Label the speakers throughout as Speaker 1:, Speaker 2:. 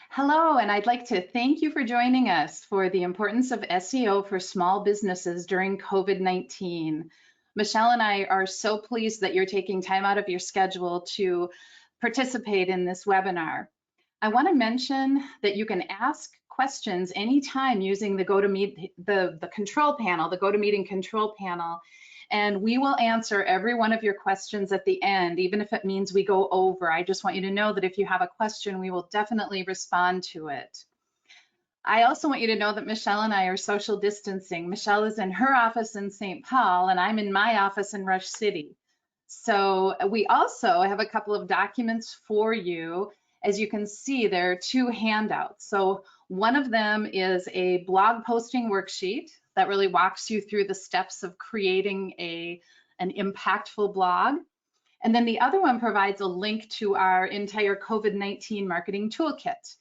Speaker 1: Hello, and I'd like to thank you for joining us for the importance of SEO for small businesses during COVID-19. Michelle and I are so pleased that you're taking time out of your schedule to participate in this webinar. I want to mention that you can ask questions anytime using the the control panel, the GoToMeeting control panel, and we will answer every one of your questions at the end, even if it means we go over. I just want you to know that if you have a question, we will definitely respond to it. I also want you to know that Michelle and I are social distancing. Michelle is in her office in St. Paul, and I'm in my office in Rush City. So we also have a couple of documents for you. As you can see, there are two handouts. So one of them is a blog posting worksheet that really walks you through the steps of creating an impactful blog. And then the other one provides a link to our entire COVID-19 marketing toolkit.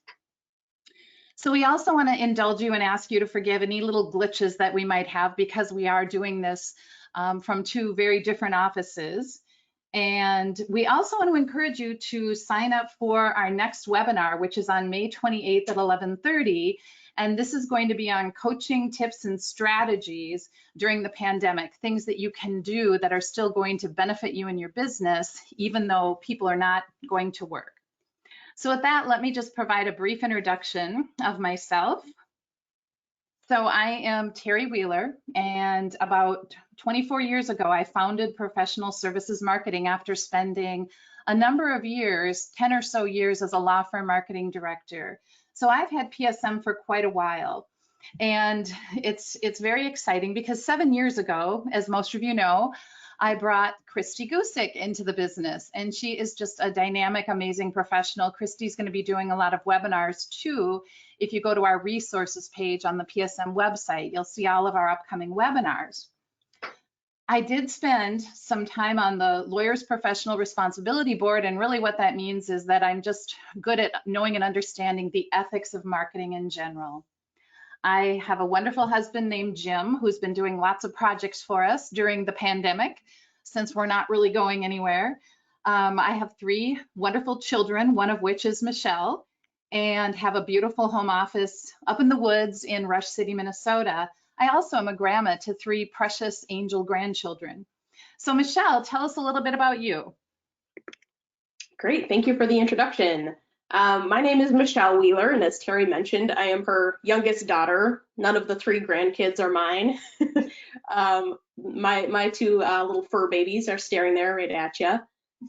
Speaker 1: So we also want to indulge you and ask you to forgive any little glitches that we might have because we are doing this from two very different offices. And we also want to encourage you to sign up for our next webinar, which is on May 28th at 11:30. And this is going to be on coaching tips and strategies during the pandemic, things that you can do that are still going to benefit you in your business, even though people are not going to work. So with that, let me just provide a brief introduction of myself. So I am Terry Wheeler, and about 24 years ago, I founded Professional Services Marketing after spending a number of years, 10 or so years as a law firm marketing director. So I've had PSM for quite a while, and it's very exciting because 7 years ago, as most of you know, I brought Christy Gusick into the business, and she is just a dynamic, amazing professional. Christy's going to be doing a lot of webinars too. If you go to our resources page on the PSM website, you'll see all of our upcoming webinars. I did spend some time on the Lawyers Professional Responsibility Board, and really what that means is that I'm just good at knowing and understanding the ethics of marketing in general. I have a wonderful husband named Jim who's been doing lots of projects for us during the pandemic since we're not really going anywhere. I have 3 wonderful children, one of which is Michelle, and have a beautiful home office up in the woods in Rush City, Minnesota. I also am a grandma to 3 precious angel grandchildren. So Michelle, tell us a little bit about you.
Speaker 2: Great, thank you for the introduction. My name is Michelle Wheeler, and as Terry mentioned, I am her youngest daughter. None of the 3 grandkids are mine. My 2 little fur babies are staring there right at you.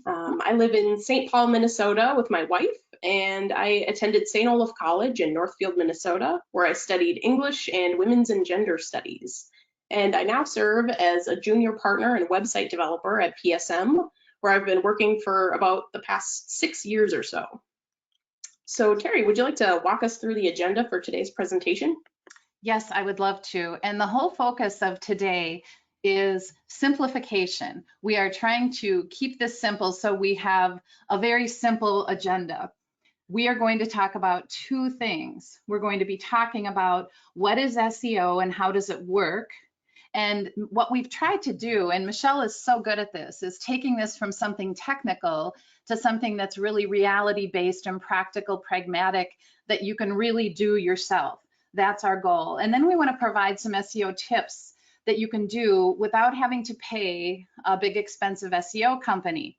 Speaker 2: I live in St. Paul, Minnesota with my wife, and I attended St. Olaf College in Northfield, Minnesota, where I studied English and Women's and Gender Studies. And I now serve as a junior partner and website developer at PSM, where I've been working for about the past 6 years or so. So Terry, would you like to walk us through the agenda for today's presentation?
Speaker 1: Yes, I would love to. And the whole focus of today is simplification. We are trying to keep this simple, so we have a very simple agenda. We are going to talk about 2 things. We're going to be talking about what is SEO and how does it work. And what we've tried to do, and Michelle is so good at this, is taking this from something technical to something that's really reality-based and practical, pragmatic, that you can really do yourself. That's our goal. And then we want to provide some SEO tips that you can do without having to pay a big expensive SEO company.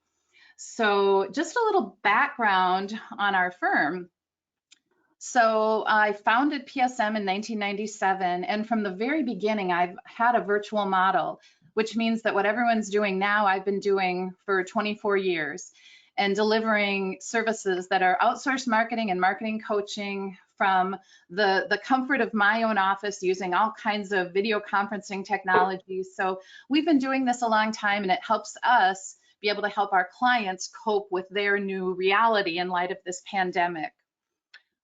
Speaker 1: So just a little background on our firm. So I founded PSM in 1997, and from the very beginning, I've had a virtual model, which means that what everyone's doing now, I've been doing for 24 years, and delivering services that are outsourced marketing and marketing coaching from the comfort of my own office using all kinds of video conferencing technologies. So we've been doing this a long time, and it helps us be able to help our clients cope with their new reality in light of this pandemic.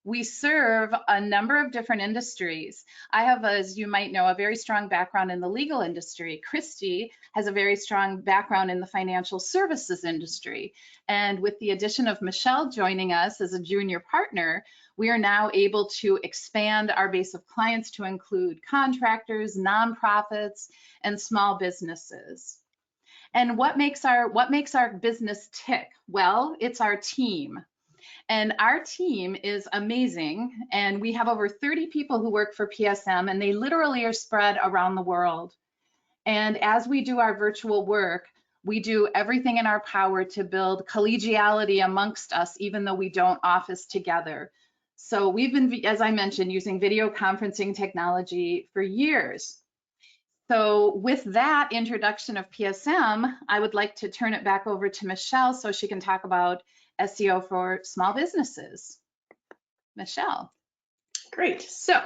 Speaker 1: We serve a number of different industries. I have, as you might know, a very strong background in the legal industry. Christy has a very strong background in the financial services industry. And with the addition of Michelle joining us as a junior partner, we are now able to expand our base of clients to include contractors, nonprofits, and small businesses. And what makes our business tick? Well, it's our team. And our team is amazing. And we have over 30 people who work for PSM, and they literally are spread around the world. And as we do our virtual work, we do everything in our power to build collegiality amongst us, even though we don't office together. So we've been, as I mentioned, using video conferencing technology for years. So with that introduction of PSM, I would like to turn it back over to Michelle so she can talk about SEO for small businesses. Michelle.
Speaker 2: Great. So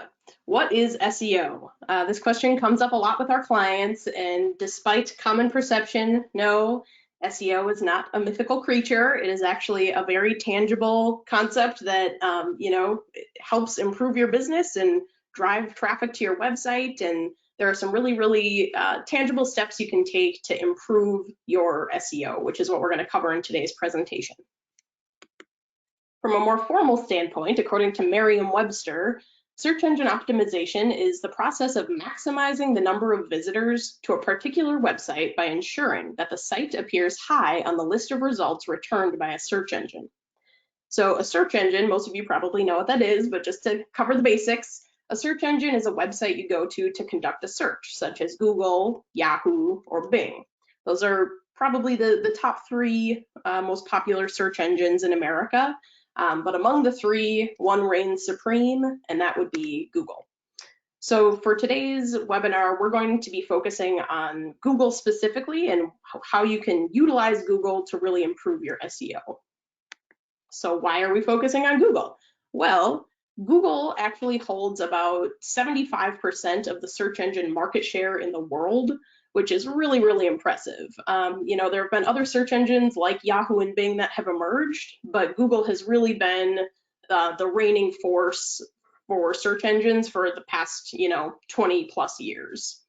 Speaker 2: what is SEO? This question comes up a lot with our clients, and despite common perception, no, SEO is not a mythical creature. It is actually a very tangible concept that helps improve your business and drive traffic to your website. And there are some really tangible steps you can take to improve your SEO, which is what we're going to cover in today's presentation. From a more formal standpoint, according to Merriam-Webster, search engine optimization is the process of maximizing the number of visitors to a particular website by ensuring that the site appears high on the list of results returned by a search engine. So a search engine, most of you probably know what that is, but just to cover the basics, a search engine is a website you go to conduct a search, such as Google, Yahoo, or Bing. Those are probably the top three most popular search engines in America. But among the three, one reigns supreme, and that would be Google. So for today's webinar, we're going to be focusing on Google specifically and how you can utilize Google to really improve your SEO. So why are we focusing on Google? Well, Google actually holds about 75% of the search engine market share in the world, which is really impressive. There have been other search engines like Yahoo and Bing that have emerged, but Google has really been the reigning force for search engines for the past 20 plus years.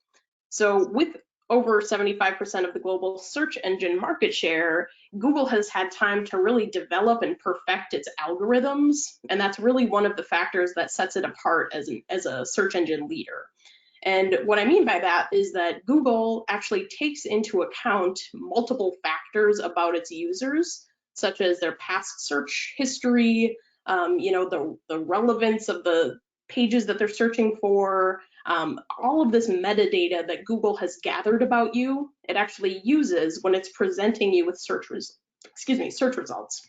Speaker 2: So with over 75% of the global search engine market share, Google has had time to really develop and perfect its algorithms, and that's really one of the factors that sets it apart as a search engine leader. And what I mean by that is that Google actually takes into account multiple factors about its users, such as their past search history, the relevance of the pages that they're searching for, all of this metadata that Google has gathered about you, it actually uses when it's presenting you with search results.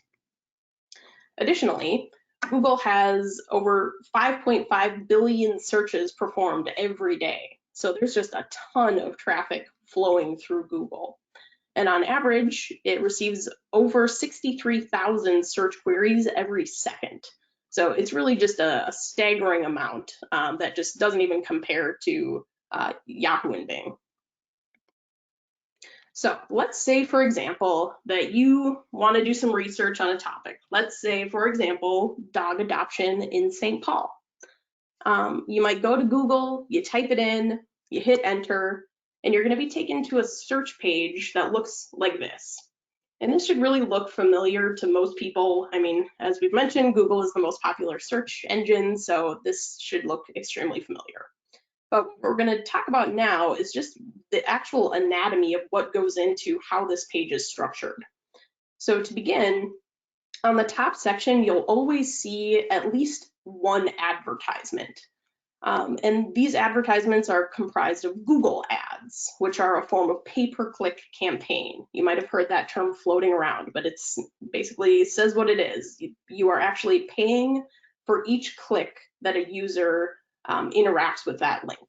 Speaker 2: Additionally, Google has over 5.5 billion searches performed every day. So there's just a ton of traffic flowing through Google. And on average, it receives over 63,000 search queries every second. So it's really just a staggering amount that just doesn't even compare to Yahoo and Bing. So let's say, for example, that you want to do some research on a topic. Let's say, for example, dog adoption in St. Paul. You might go to Google, you type it in, you hit enter, and you're going to be taken to a search page that looks like this. And this should really look familiar to most people. I mean, as we've mentioned, Google is the most popular search engine, so this should look extremely familiar. But what we're going to talk about now is just the actual anatomy of what goes into how this page is structured. So to begin, on the top section, you'll always see at least one advertisement. And these advertisements are comprised of Google ads, which are a form of pay-per-click campaign. You might have heard that term floating around, but it's basically says what it is. You are actually paying for each click that a user interacts with that link.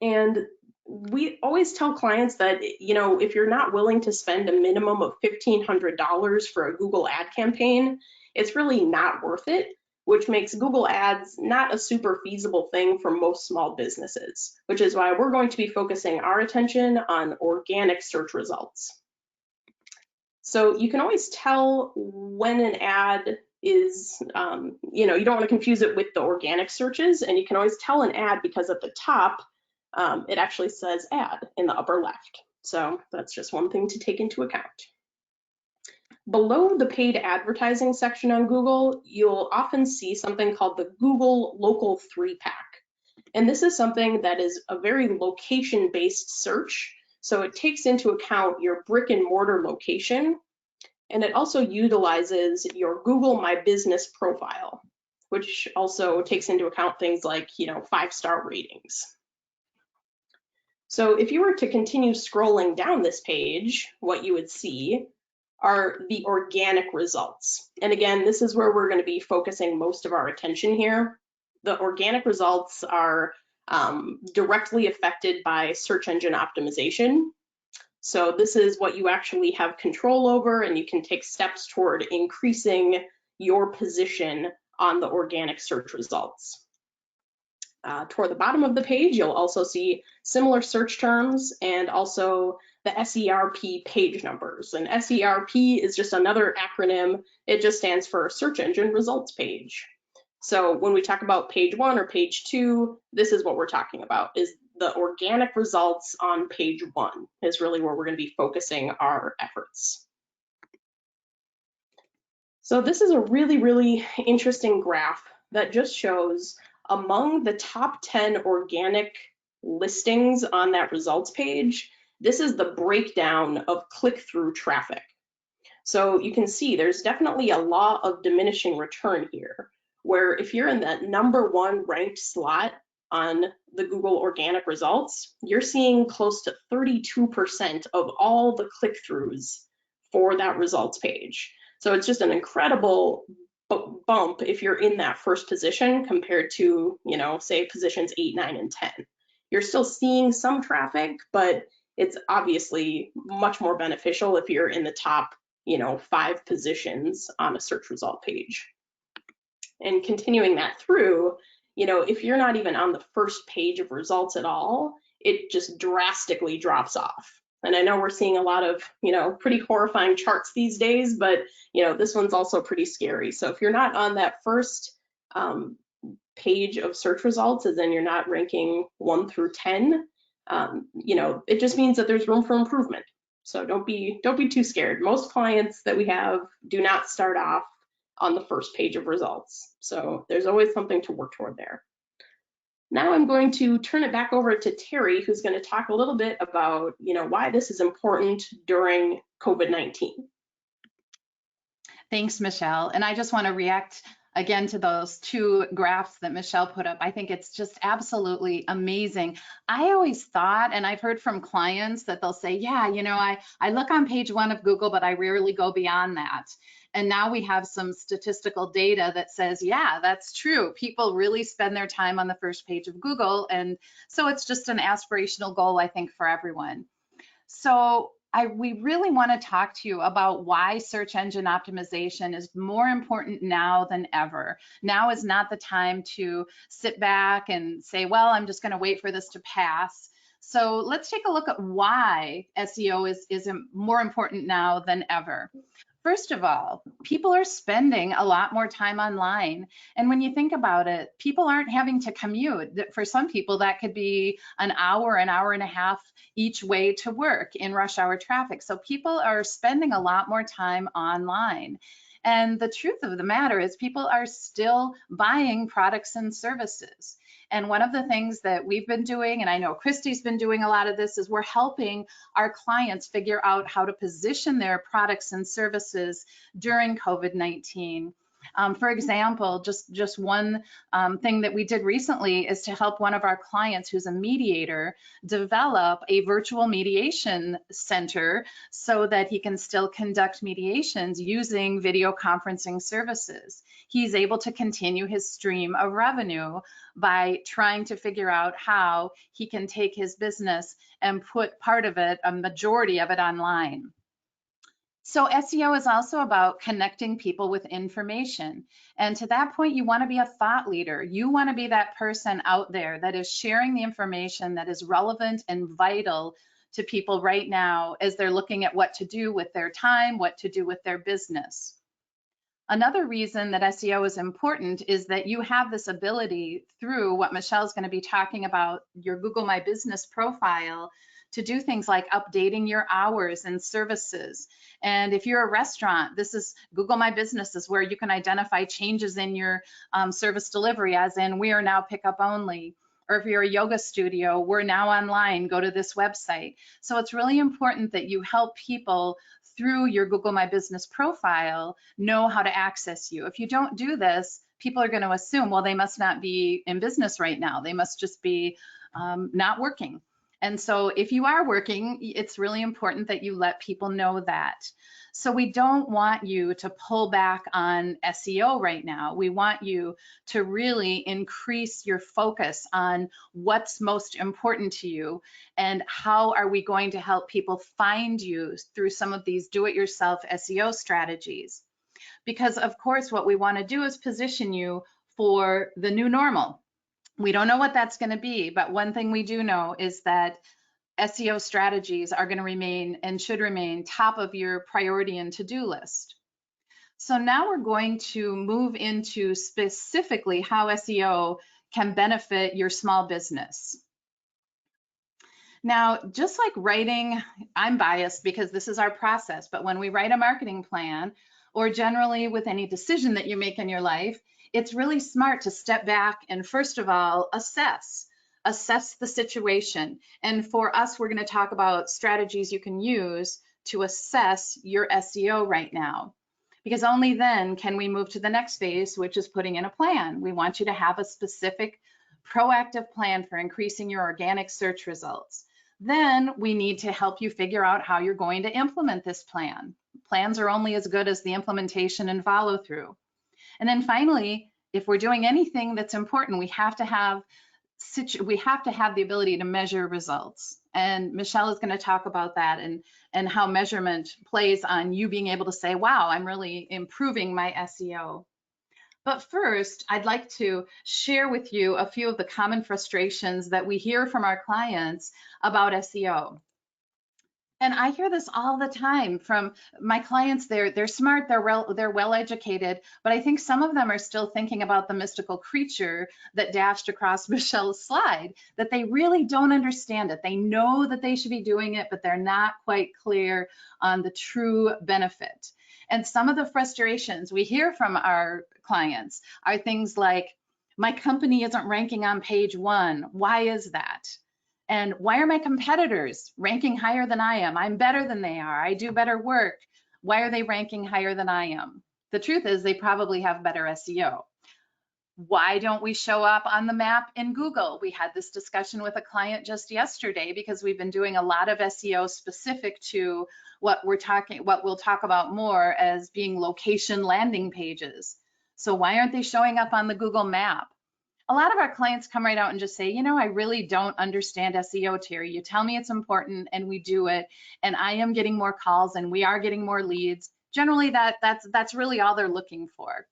Speaker 2: And we always tell clients that, if you're not willing to spend a minimum of $1,500 for a Google ad campaign, it's really not worth it, which makes Google ads not a super feasible thing for most small businesses, which is why we're going to be focusing our attention on organic search results. So you can always tell when an ad is, you don't want to confuse it with the organic searches, and you can always tell an ad because at the top, it actually says ad in the upper left. So that's just one thing to take into account. Below the paid advertising section on Google, you'll often see something called the Google Local 3-Pack. And this is something that is a very location-based search. So it takes into account your brick and mortar location, And it also utilizes your Google My Business profile, which also takes into account things like, 5-star ratings. So if you were to continue scrolling down this page, what you would see are the organic results. And again, this is where we're going to be focusing most of our attention here. The organic results are directly affected by search engine optimization. So this is what you actually have control over, and you can take steps toward increasing your position on the organic search results. Toward the bottom of the page, you'll also see similar search terms and also the SERP page numbers. And SERP is just another acronym. It just stands for Search Engine Results Page. So when we talk about page 1 or page 2, this is what we're talking about, is the organic results on page 1 is really where we're going to be focusing our efforts. So this is a really, really interesting graph that just shows among the top 10 organic listings on that results page, this is the breakdown of click-through traffic. So you can see there's definitely a law of diminishing return here, where if you're in that #1 ranked slot on the Google organic results, you're seeing close to 32% of all the click-throughs for that results page. So it's just an incredible bump if you're in that first position compared to, say positions 8, 9, and 10. You're still seeing some traffic, but it's obviously much more beneficial if you're in the top, 5 positions on a search result page. And continuing that through, if you're not even on the first page of results at all, it just drastically drops off. And I know we're seeing a lot of, pretty horrifying charts these days, but, this one's also pretty scary. So if you're not on that first page of search results, and then you're not ranking 1 through 10, it just means that there's room for improvement. So don't be too scared. Most clients that we have do not start off on the first page of results. So there's always something to work toward there. Now I'm going to turn it back over to Terry, who's going to talk a little bit about, why this is important during COVID-19.
Speaker 1: Thanks, Michelle. And I just want to react again to those 2 graphs that Michelle put up. I think it's just absolutely amazing. I always thought, and I've heard from clients that they'll say, yeah, I look on page 1 of Google, but I rarely go beyond that. And now we have some statistical data that says, yeah, that's true. People really spend their time on the first page of Google. And so it's just an aspirational goal, I think, for everyone. So we really want to talk to you about why search engine optimization is more important now than ever. Now is not the time to sit back and say, well, I'm just going to wait for this to pass. So let's take a look at why SEO is more important now than ever. First of all, people are spending a lot more time online. And when you think about it, people aren't having to commute. For some people, that could be an hour and a half each way to work in rush hour traffic. So people are spending a lot more time online. And the truth of the matter is people are still buying products and services. And one of the things that we've been doing, and I know Christy's been doing a lot of this, is we're helping our clients figure out how to position their products and services during COVID-19. For example, just one thing that we did recently is to help one of our clients who's a mediator develop a virtual mediation center so that he can still conduct mediations using video conferencing services. He's able to continue his stream of revenue by trying to figure out how he can take his business and put part of it, a majority of it, online. So SEO is also about connecting people with information. And to that point, you want to be a thought leader. You want to be that person out there that is sharing the information that is relevant and vital to people right now as they're looking at what to do with their time, what to do with their business. Another reason that SEO is important is that you have this ability through what Michelle's going to be talking about, your Google My Business profile, to do things like updating your hours and services. And if you're a restaurant, this is Google My Business is where you can identify changes in your service delivery, as in we are now pickup only. Or if you're a yoga studio, we're now online, go to this website. So it's really important that you help people through your Google My Business profile, know how to access you. If you don't do this, people are going to assume, well, they must not be in business right now. They must just be not working. And so if you are working, it's really important that you let people know that. So we don't want you to pull back on SEO right now. We want you to really increase your focus on what's most important to you and how are we going to help people find you through some of these do-it-yourself SEO strategies. Because of course, what we want to do is position you for the new normal. We don't know what that's going to be, but one thing we do know is that SEO strategies are going to remain and should remain top of your priority and to-do list. So now we're going to move into specifically how SEO can benefit your small business. Now, just like writing, I'm biased because this is our process, but when we write a marketing plan, or generally with any decision that you make in your life, it's really smart to step back and first of all, assess the situation. And for us, we're going to talk about strategies you can use to assess your SEO right now, because only then can we move to the next phase, which is putting in a plan. We want you to have a specific proactive plan for increasing your organic search results. Then we need to help you figure out how you're going to implement this plan. Plans are only as good as the implementation and follow through. And then finally, if we're doing anything that's important, we have to have the ability to measure results. And Michelle is going to talk about that and how measurement plays on you being able to say, wow, I'm really improving my SEO. But first, I'd like to share with you a few of the common frustrations that we hear from our clients about SEO. And I hear this all the time from my clients. They're smart, they're well educated, but I think some of them are still thinking about the mystical creature that dashed across Michelle's slide, that they really don't understand it. They know that they should be doing it, but they're not quite clear on the true benefit. And some of the frustrations we hear from our clients are things like, my company isn't ranking on page 1. Why is that? And why are my competitors ranking higher than I am? I'm better than they are. I do better work. Why are they ranking higher than I am? The truth is they probably have better SEO. Why don't we show up on the map in Google? We had this discussion with a client just yesterday because we've been doing a lot of SEO specific to what we'll talk about more as being location landing pages. So why aren't they showing up on the Google map? A lot of our clients come right out and just say, you know, I really don't understand SEO, Terry. You tell me it's important and we do it, and I am getting more calls and we are getting more leads. Generally, that's really all they're looking for.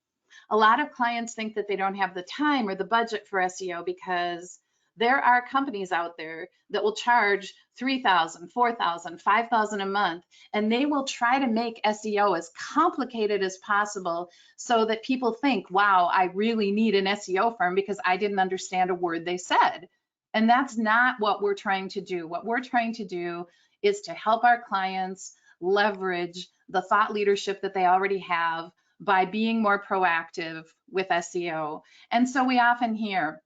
Speaker 1: A lot of clients think that they don't have the time or the budget for SEO because there are companies out there that will charge $3,000, $4,000, $5,000 a month, and they will try to make SEO as complicated as possible so that people think, wow, I really need an SEO firm because I didn't understand a word they said. And that's not what we're trying to do. What we're trying to do is to help our clients leverage the thought leadership that they already have by being more proactive with SEO. And so we often hear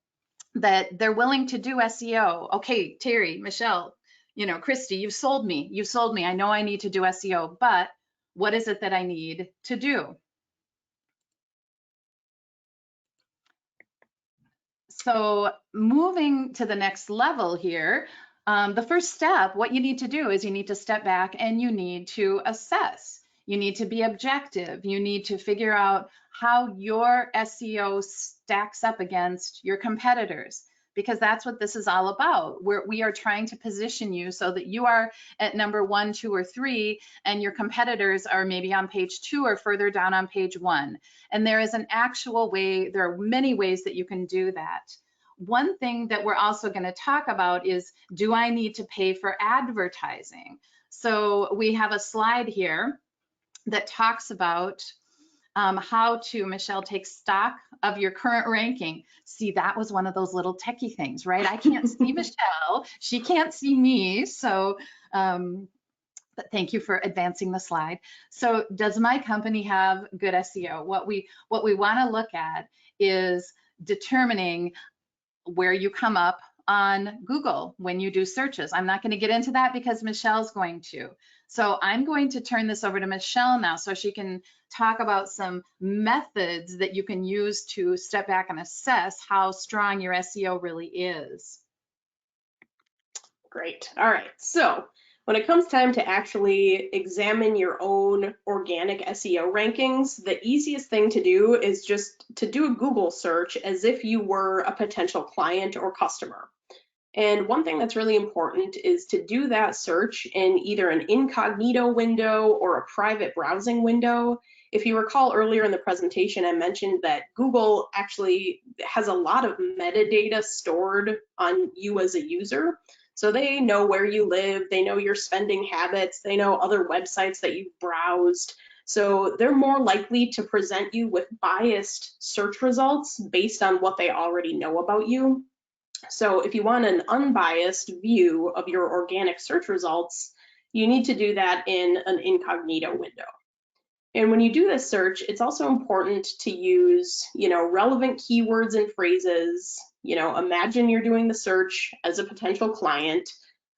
Speaker 1: that they're willing to do SEO. Okay, Terry, Michelle, you know, Christy, you've sold me. I know I need to do SEO, but what is it that I need to do? So moving to the next level here, the first step, what you need to do is you need to step back and you need to assess. You need to be objective. You need to figure out how your SEO stacks up against your competitors, because that's what this is all about. We are trying to position you so that you are at number 1, 2, or 3, and your competitors are maybe on page 2 or further down on page 1. And there is an actual way, there are many ways that you can do that. One thing that we're also going to talk about is, do I need to pay for advertising? So we have a slide here that talks about how to, Michelle, take stock of your current ranking. See, that was one of those little techie things, right? I can't see Michelle, she can't see me, so but thank you for advancing the slide. So does my company have good SEO? What we want to look at is determining where you come up on Google when you do searches. I'm not going to get into that because Michelle's going to. So I'm going to turn this over to Michelle now so she can talk about some methods that you can use to step back and assess how strong your SEO really is.
Speaker 2: Great. All right. So when it comes time to actually examine your own organic SEO rankings, the easiest thing to do is just to do a Google search as if you were a potential client or customer. And one thing that's really important is to do that search in either an incognito window or a private browsing window. If you recall earlier in the presentation, I mentioned that Google actually has a lot of metadata stored on you as a user. So they know where you live, they know your spending habits, they know other websites that you've browsed. So they're more likely to present you with biased search results based on what they already know about you. So if you want an unbiased view of your organic search results, you need to do that in an incognito window. And when you do this search, it's also important to use, relevant keywords and phrases. Imagine you're doing the search as a potential client.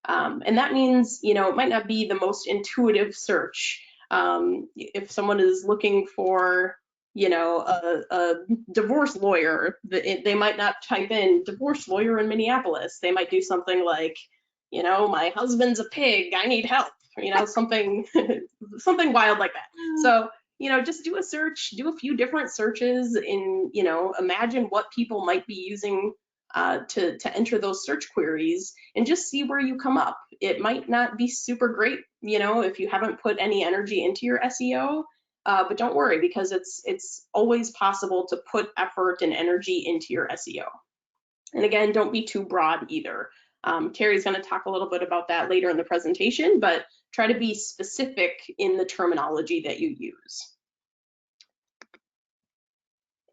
Speaker 2: And that means, it might not be the most intuitive search. If someone is looking for, a divorce lawyer, they might not type in divorce lawyer in Minneapolis. They might do something like, my husband's a pig, I need help, something, something wild like that. So, just do a search, do a few different searches in, imagine what people might be using to enter those search queries and just see where you come up. It might not be super great, if you haven't put any energy into your SEO, but don't worry, because it's always possible to put effort and energy into your SEO. And again, don't be too broad either. Terry's going to talk a little bit about that later in the presentation, but try to be specific in the terminology that you use.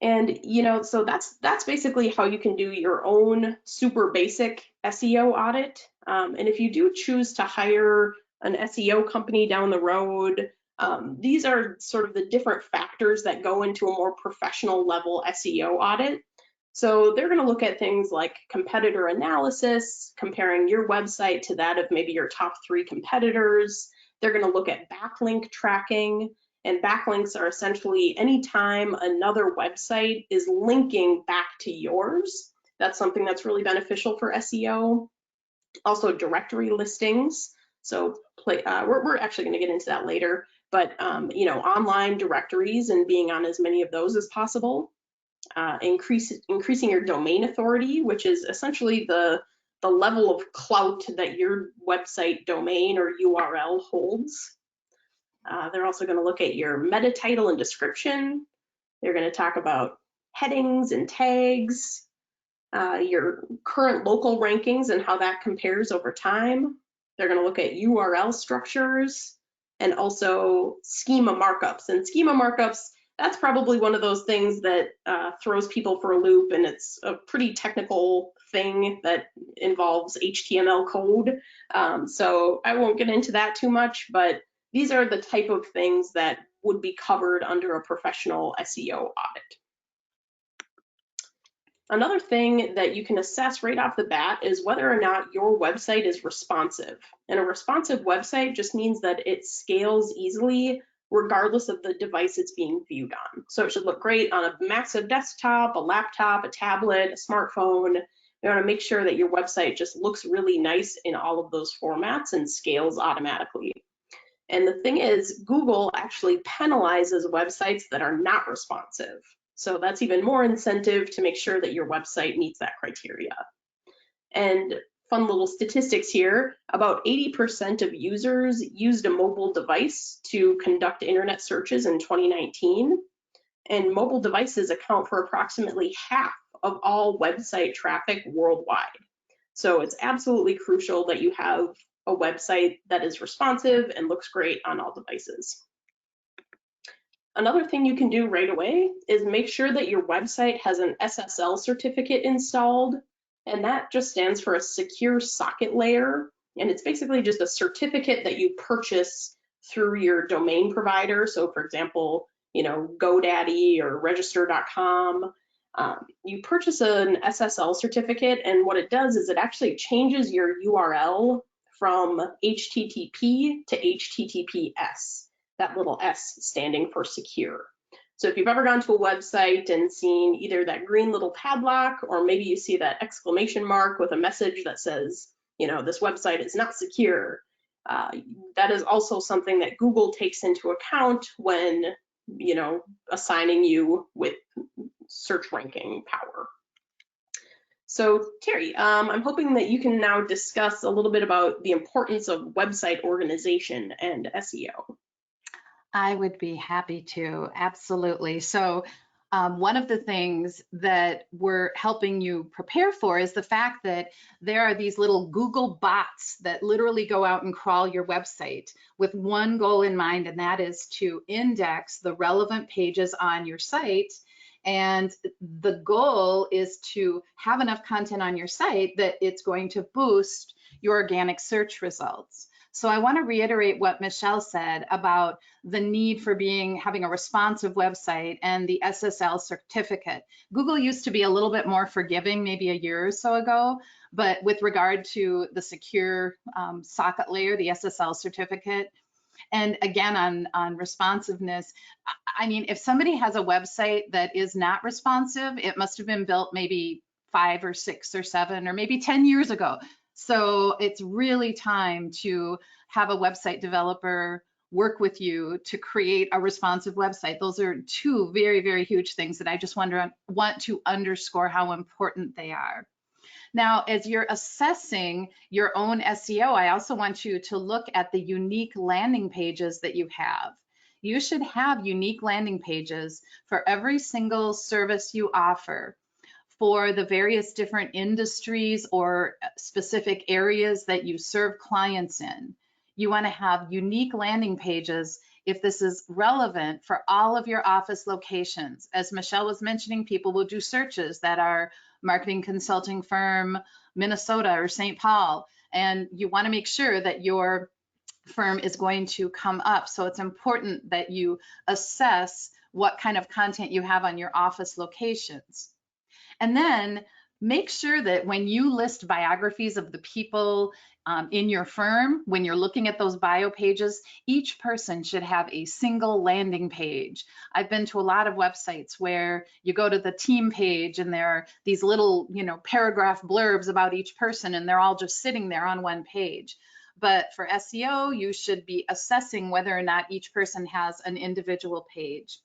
Speaker 2: And so that's basically how you can do your own super basic SEO audit. And if you do choose to hire an SEO company down the road, these are sort of the different factors that go into a more professional level SEO audit. So they're going to look at things like competitor analysis, comparing your website to that of maybe your top 3 competitors. They're going to look at backlink tracking, and backlinks are essentially anytime another website is linking back to yours. That's something that's really beneficial for SEO. Also directory listings. So we're actually going to get into that later, but online directories and being on as many of those as possible. Increasing your domain authority, which is essentially the level of clout that your website domain or URL holds. They're also going to look at your meta title and description. They're going to talk about headings and tags, your current local rankings and how that compares over time. They're going to look at URL structures and also schema markups. And schema markups, that's probably one of those things that throws people for a loop, and it's a pretty technical thing that involves HTML code. So I won't get into that too much, but these are the type of things that would be covered under a professional SEO audit. Another thing that you can assess right off the bat is whether or not your website is responsive. And a responsive website just means that it scales easily regardless of the device it's being viewed on. So it should look great on a massive desktop, a laptop, a tablet, a smartphone. You want to make sure that your website just looks really nice in all of those formats and scales automatically. And the thing is, Google actually penalizes websites that are not responsive. So that's even more incentive to make sure that your website meets that criteria. And fun little statistics here, about 80% of users used a mobile device to conduct internet searches in 2019. And mobile devices account for approximately half of all website traffic worldwide. So it's absolutely crucial that you have a website that is responsive and looks great on all devices. Another thing you can do right away is make sure that your website has an SSL certificate installed, and that just stands for a secure socket layer, and it's basically just a certificate that you purchase through your domain provider. So for example, GoDaddy or register.com, you purchase an SSL certificate, and what it does is it actually changes your URL from HTTP to HTTPS, that little S standing for secure. So if you've ever gone to a website and seen either that green little padlock, or maybe you see that exclamation mark with a message that says, you know, this website is not secure, that is also something that Google takes into account when, you know, assigning you with search ranking power. So Terry, I'm hoping that you can now discuss a little bit about the importance of website organization and SEO.
Speaker 1: I would be happy to, absolutely. So one of the things that we're helping you prepare for is the fact that there are these little Google bots that literally go out and crawl your website with one goal in mind, and that is to index the relevant pages on your site. And the goal is to have enough content on your site that it's going to boost your organic search results. So I want to reiterate what Michelle said about the need for having a responsive website and the SSL certificate. Google used to be a little bit more forgiving maybe a year or so ago, but with regard to the secure socket layer, the SSL certificate, and again, on responsiveness, I mean, if somebody has a website that is not responsive, it must have been built maybe 5 or 6 or 7 or maybe 10 years ago. So it's really time to have a website developer work with you to create a responsive website. Those are two very, very huge things that I just want to underscore how important they are. Now, as you're assessing your own SEO, I also want you to look at the unique landing pages that you have. You should have unique landing pages for every single service you offer, for the various different industries or specific areas that you serve clients in. You want to have unique landing pages if this is relevant for all of your office locations. As Michelle was mentioning, people will do searches that are marketing consulting firm, Minnesota or St. Paul, and you want to make sure that your firm is going to come up. So it's important that you assess what kind of content you have on your office locations. And then make sure that when you list biographies of the people in your firm, when you're looking at those bio pages, each person should have a single landing page. I've been to a lot of websites where you go to the team page and there are these little, paragraph blurbs about each person, and they're all just sitting there on one page. But for SEO, you should be assessing whether or not each person has an individual page.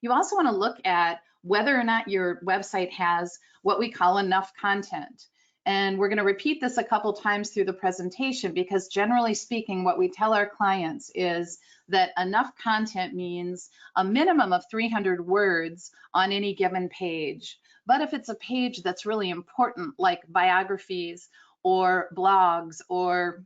Speaker 1: You also want to look at whether or not your website has what we call enough content. And we're going to repeat this a couple times through the presentation, because generally speaking, what we tell our clients is that enough content means a minimum of 300 words on any given page. But if it's a page that's really important, like biographies or blogs or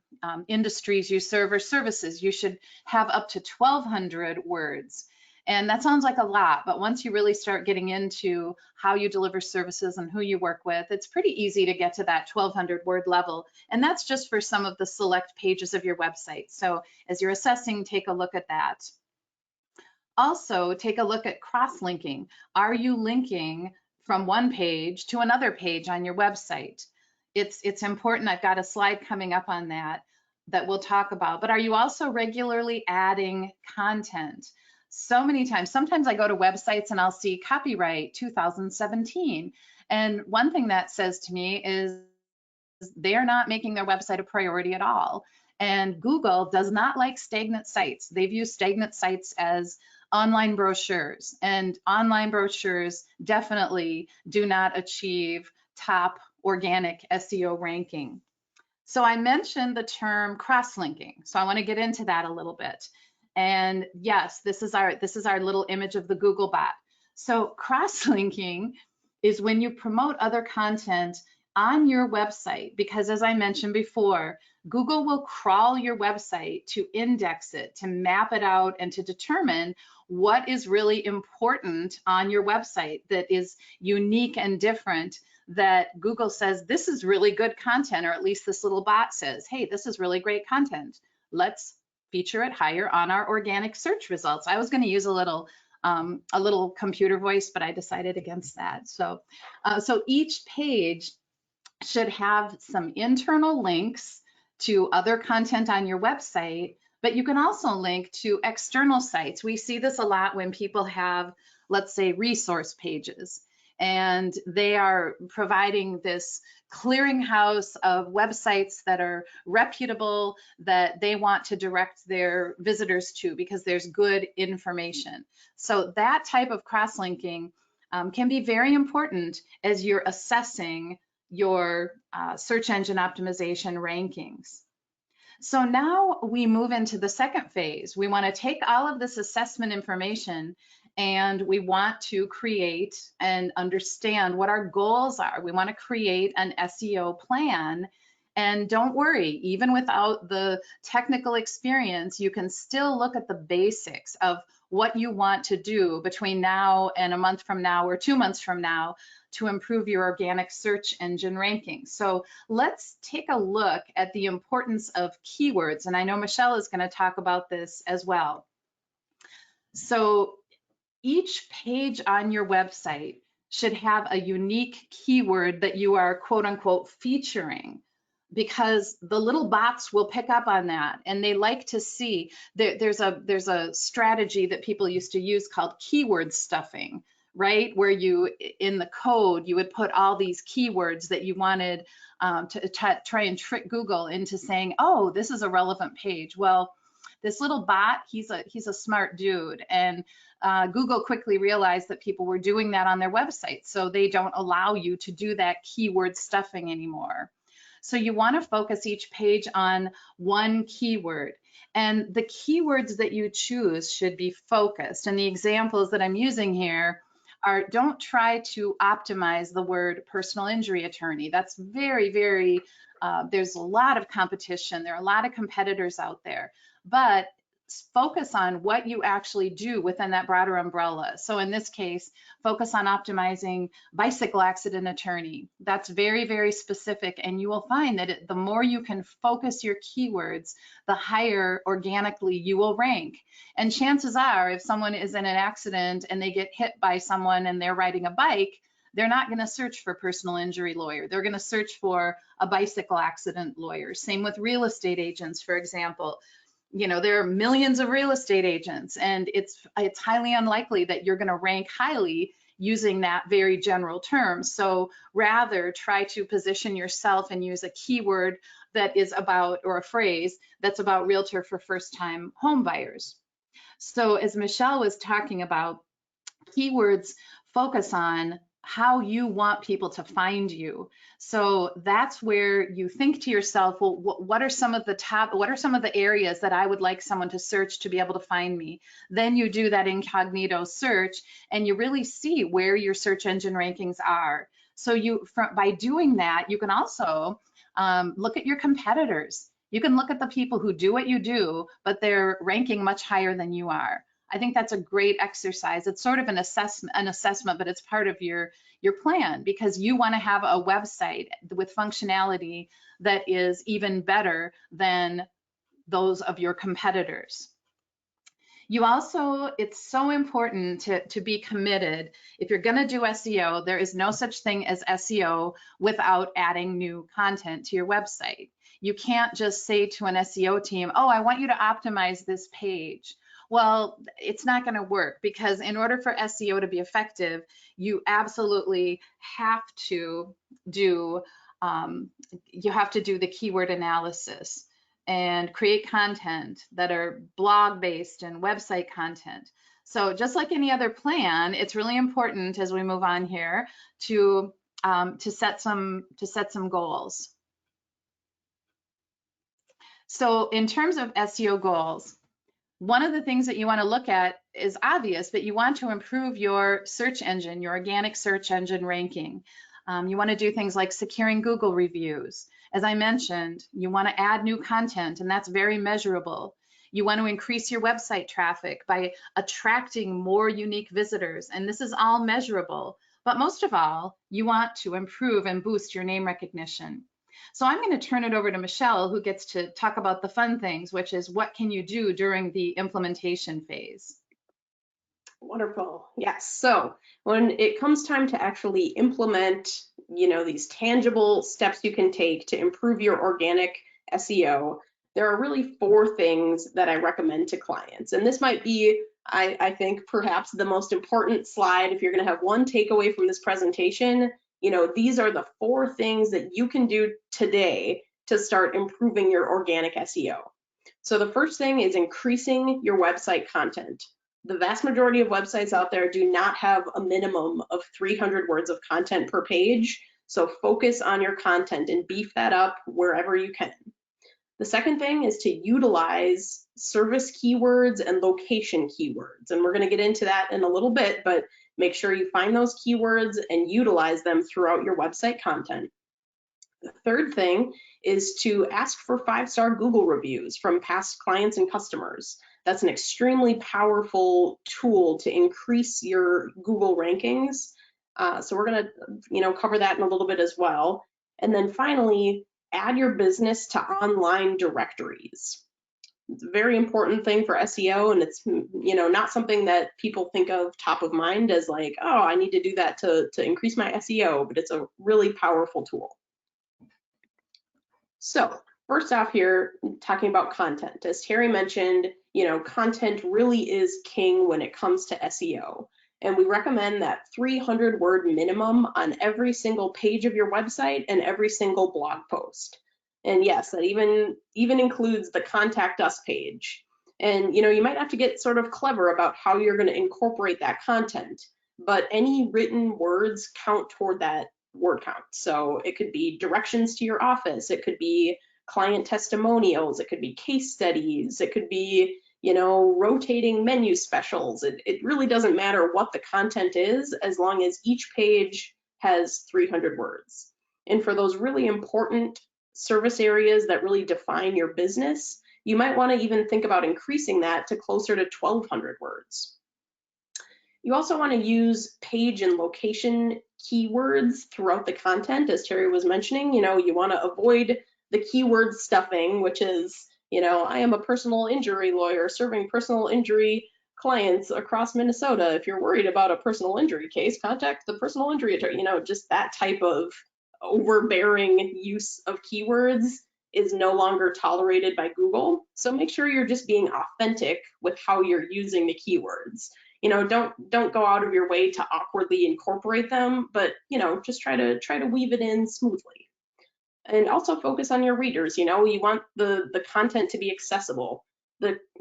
Speaker 1: industries you serve or services, you should have up to 1,200 words. And that sounds like a lot, but once you really start getting into how you deliver services and who you work with, it's pretty easy to get to that 1,200 word level. And that's just for some of the select pages of your website. So as you're assessing, take a look at that. Also, take a look at cross-linking. Are you linking from one page to another page on your website? It's important. I've got a slide coming up on that we'll talk about, but are you also regularly adding content? So many times, sometimes I go to websites and I'll see copyright 2017. And one thing that says to me is they're not making their website a priority at all. And Google does not like stagnant sites. They view stagnant sites as online brochures, and online brochures definitely do not achieve top organic SEO ranking. So I mentioned the term cross-linking. So I want to get into that a little bit. And yes, this is our little image of the Google bot. So cross-linking is when you promote other content on your website, because as I mentioned before, Google will crawl your website to index it, to map it out, and to determine what is really important on your website that is unique and different, that Google says this is really good content, or at least this little bot says, hey, this is really great content. Let's feature it higher on our organic search results. I was going to use a little computer voice, but I decided against that. So each page should have some internal links to other content on your website, but you can also link to external sites. We see this a lot when people have, let's say, resource pages, and they are providing this clearinghouse of websites that are reputable, that they want to direct their visitors to because there's good information. So that type of cross-linking can be very important as you're assessing your search engine optimization rankings. So now we move into the second phase. We want to take all of this assessment information and we want to create and understand what our goals are. We want to create an SEO plan. And don't worry, even without the technical experience, you can still look at the basics of what you want to do between now and a month from now or 2 months from now to improve your organic search engine ranking. So let's take a look at the importance of keywords. And I know Michelle is going to talk about this as well. So each page on your website should have a unique keyword that you are quote unquote featuring, because the little bots will pick up on that and they like to see that there's a strategy that people used to use called keyword stuffing, right? Where you, in the code, you would put all these keywords that you wanted to try and trick Google into saying, oh, this is a relevant page. Well, this little bot, he's a smart dude, and Google quickly realized that people were doing that on their website, so they don't allow you to do that keyword stuffing anymore. So you want to focus each page on one keyword, and the keywords that you choose should be focused. And the examples that I'm using here are, don't try to optimize the word personal injury attorney. That's very, very, there's a lot of competition. There are a lot of competitors out there, but focus on what you actually do within that broader umbrella. So in this case, focus on optimizing bicycle accident attorney. That's very, very specific, and you will find that the more you can focus your keywords, the higher organically you will rank. And chances are, if someone is in an accident and they get hit by someone and they're riding a bike, they're not going to search for personal injury lawyer. They're going to search for a bicycle accident lawyer. Same with real estate agents, for example. You know, there are millions of real estate agents, and it's highly unlikely that you're going to rank highly using that very general term. So rather try to position yourself and use a keyword that is about, or a phrase that's about, realtor for first-time home buyers. So as Michelle was talking about, keywords focus on how you want people to find you. So that's where you think to yourself, well, what are some of the areas that I would like someone to search to be able to find me? Then you do that incognito search and you really see where your search engine rankings are. So by doing that, you can also look at your competitors. You can look at the people who do what you do, but they're ranking much higher than you are. I think that's a great exercise. It's sort of an assessment, but it's part of your plan, because you want to have a website with functionality that is even better than those of your competitors. You also, it's so important to be committed. If you're going to do SEO, there is no such thing as SEO without adding new content to your website. You can't just say to an SEO team, oh, I want you to optimize this page. Well, it's not going to work, because in order for SEO to be effective, you absolutely have to do the keyword analysis and create content that are blog based and website content. So just like any other plan, it's really important as we move on here to set some goals. So in terms of SEO goals, one of the things that you want to look at is obvious, but you want to improve your search engine, your organic search engine ranking. You want to do things like securing Google reviews. As I mentioned, you want to add new content, and that's very measurable. You want to increase your website traffic by attracting more unique visitors, and this is all measurable. But most of all, you want to improve and boost your name recognition. So I'm going to turn it over to Michelle, who gets to talk about the fun things, which is what can you do during the implementation phase.
Speaker 2: Wonderful. Yes. So when it comes time to actually implement, these tangible steps you can take to improve your organic SEO, there are really 4 things that I recommend to clients. And this might be, I think, perhaps the most important slide. If you're going to have one takeaway from this presentation, these are the 4 things that you can do today to start improving your organic SEO. So the first thing is increasing your website content. The vast majority of websites out there do not have a minimum of 300 words of content per page. So focus on your content and beef that up wherever you can. The second thing is to utilize service keywords and location keywords. And we're going to get into that in a little bit, but make sure you find those keywords and utilize them throughout your website content. The third thing is to ask for 5-star Google reviews from past clients and customers. That's an extremely powerful tool to increase your Google rankings. So we're going to, cover that in a little bit as well. And then finally, add your business to online directories. It's a very important thing for SEO, and it's not something that people think of top of mind as like, oh, I need to do that to increase my SEO, but it's a really powerful tool. So first off here, talking about content. As Terry mentioned, content really is king when it comes to SEO. And we recommend that 300-word minimum on every single page of your website and every single blog post. And yes, that even includes the contact us page. And you might have to get sort of clever about how you're going to incorporate that content, but any written words count toward that word count. So it could be directions to your office, it could be client testimonials, it could be case studies, it could be rotating menu specials. It really doesn't matter what the content is, as long as each page has 300 words. And for those really important service areas that really define your business, you might want to even think about increasing that to closer to 1,200 words. You also want to use page and location keywords throughout the content. As Terry was mentioning, you want to avoid the keyword stuffing, which is, I am a personal injury lawyer serving personal injury clients across Minnesota. If you're worried about a personal injury case, contact the personal injury attorney. Just that type of overbearing use of keywords is no longer tolerated by Google. So make sure you're just being authentic with how you're using the keywords. Don't go out of your way to awkwardly incorporate them, but just try to weave it in smoothly. And also focus on your readers. You want the content to be accessible.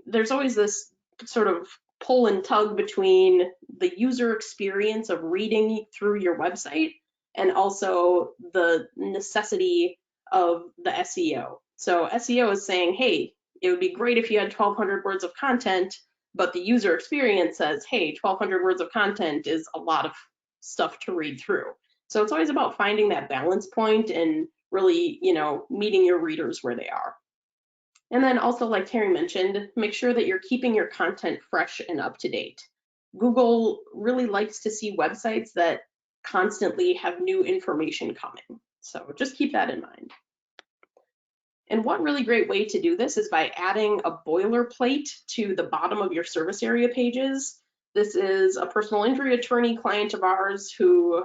Speaker 2: There's always this sort of pull and tug between the user experience of reading through your website and also the necessity of the SEO. So SEO is saying, hey, it would be great if you had 1,200 words of content, but the user experience says, hey, 1,200 words of content is a lot of stuff to read through. So it's always about finding that balance point and really, meeting your readers where they are. And then also, like Terry mentioned, make sure that you're keeping your content fresh and up to date. Google really likes to see websites that constantly have new information coming. So just keep that in mind. And one really great way to do this is by adding a boilerplate to the bottom of your service area pages. This is a personal injury attorney client of ours who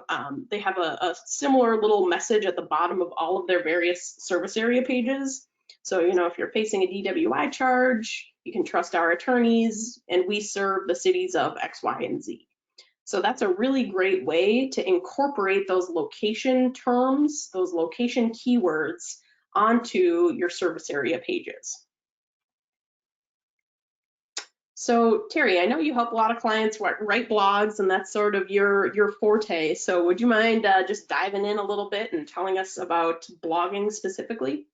Speaker 2: they have a similar little message at the bottom of all of their various service area pages. So, if you're facing a DWI charge, you can trust our attorneys, and we serve the cities of X, Y, and Z. So that's a really great way to incorporate those location terms, those location keywords onto your service area pages. So Terry, I know you help a lot of clients write blogs, and that's sort of your forte. So would you mind just diving in a little bit and telling us about blogging specifically?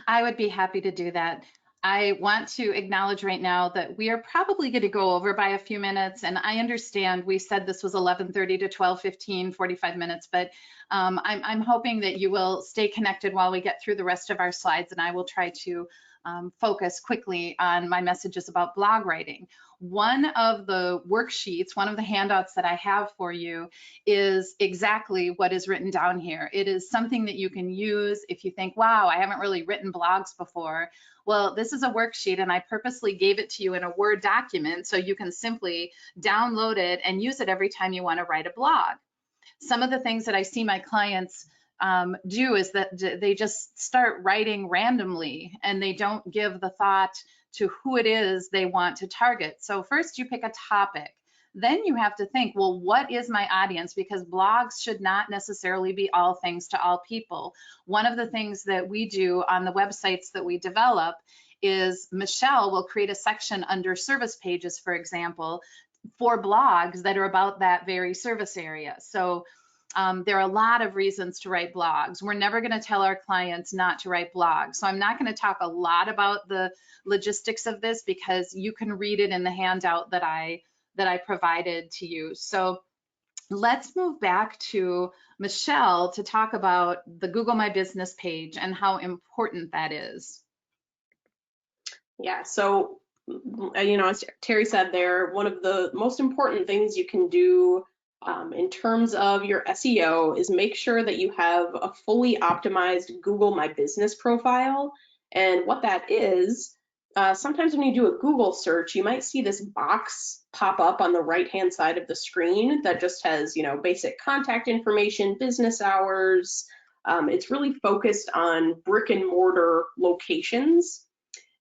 Speaker 1: I would be happy to do that. I want to acknowledge right now that we are probably going to go over by a few minutes, and I understand we said this was 11:30 to 12:15, 45 minutes, but I'm hoping that you will stay connected while we get through the rest of our slides, and I will try to focus quickly on my messages about blog writing. One of the worksheets, one of the handouts that I have for you is exactly what is written down here. It is something that you can use if you think, wow, I haven't really written blogs before. Well, this is a worksheet, and I purposely gave it to you in a Word document so you can simply download it and use it every time you want to write a blog. Some of the things that I see my clients do is that they just start writing randomly and they don't give the thought to who it is they want to target. So first you pick a topic. Then you have to think, well, what is my audience? Because blogs should not necessarily be all things to all people. One of the things that we do on the websites that we develop is Michelle will create a section under service pages, for example, for blogs that are about that very service area. So there are a lot of reasons to write blogs. We're never going to tell our clients not to write blogs. So I'm not going to talk a lot about the logistics of this because you can read it in the handout that I provided to you. So let's move back to Michelle to talk about the Google My Business page and how important that is.
Speaker 2: Yeah, so, as Terry said there, one of the most important things you can do in terms of your SEO is make sure that you have a fully optimized Google My Business profile. And what that is, sometimes when you do a Google search, you might see this box pop up on the right-hand side of the screen that just has, basic contact information, business hours. It's really focused on brick and mortar locations.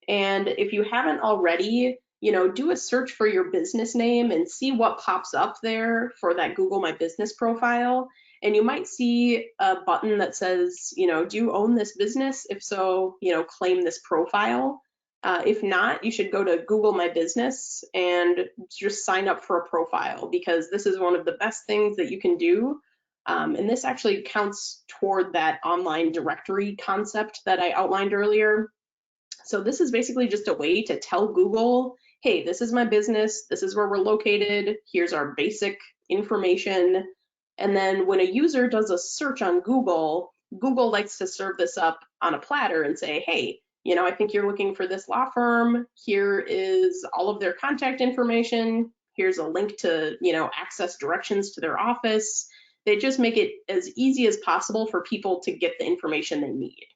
Speaker 2: And if you haven't already, do a search for your business name and see what pops up there for that Google My Business profile. And you might see a button that says, do you own this business? If so, claim this profile. If not, you should go to Google My Business and just sign up for a profile, because this is one of the best things that you can do. And this actually counts toward that online directory concept that I outlined earlier. So this is basically just a way to tell Google, hey, this is my business, this is where we're located, here's our basic information. And then when a user does a search on Google, Google likes to serve this up on a platter and say, hey, I think you're looking for this law firm. Here is all of their contact information. Here's a link to, access directions to their office. They just make it as easy as possible for people to get the information they need.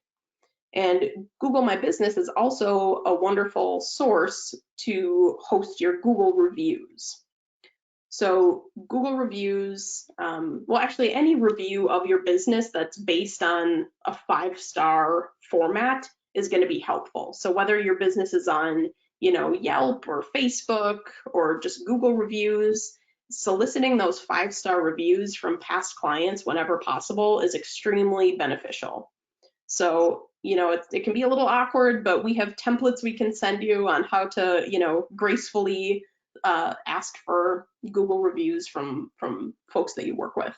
Speaker 2: And Google My Business is also a wonderful source to host your Google reviews. So Google reviews, actually any review of your business that's based on a 5-star format is going to be helpful. So whether your business is on, Yelp or Facebook or just Google reviews, soliciting those 5-star reviews from past clients whenever possible is extremely beneficial. So, it can be a little awkward, but we have templates we can send you on how to, gracefully ask for Google reviews from folks that you work with.